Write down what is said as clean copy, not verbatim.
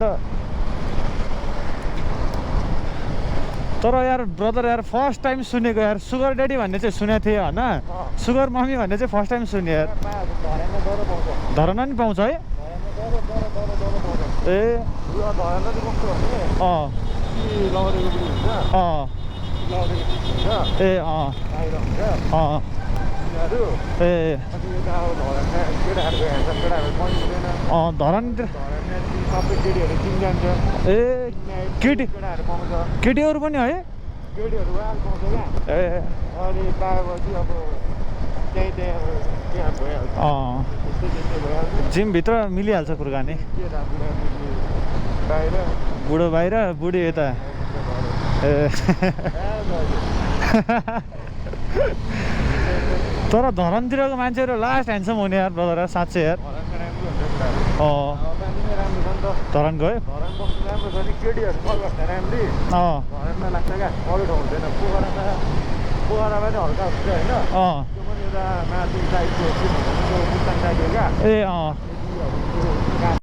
तर यार ब्रदर यार फर्स्ट टाइम सुनेको यार सुगर ड्याडी भन्ने चाहिँ सुनेको थिएँ होइन सुगर मम्मी भन्ने चाहिँ फर्स्ट टाइम सुने यार धरना नि पाउँछ है ए ए धरानतिर ए केटीहरू पनि है जिमभित्र मिलिहाल्छ कुराकानी बुढो बाहिर बुढी यता ए तर धरानतिरको मान्छेहरू लास्ट ह्यान्डसम हुने यार ब्रदर साँच्चै यार धरान गयो ए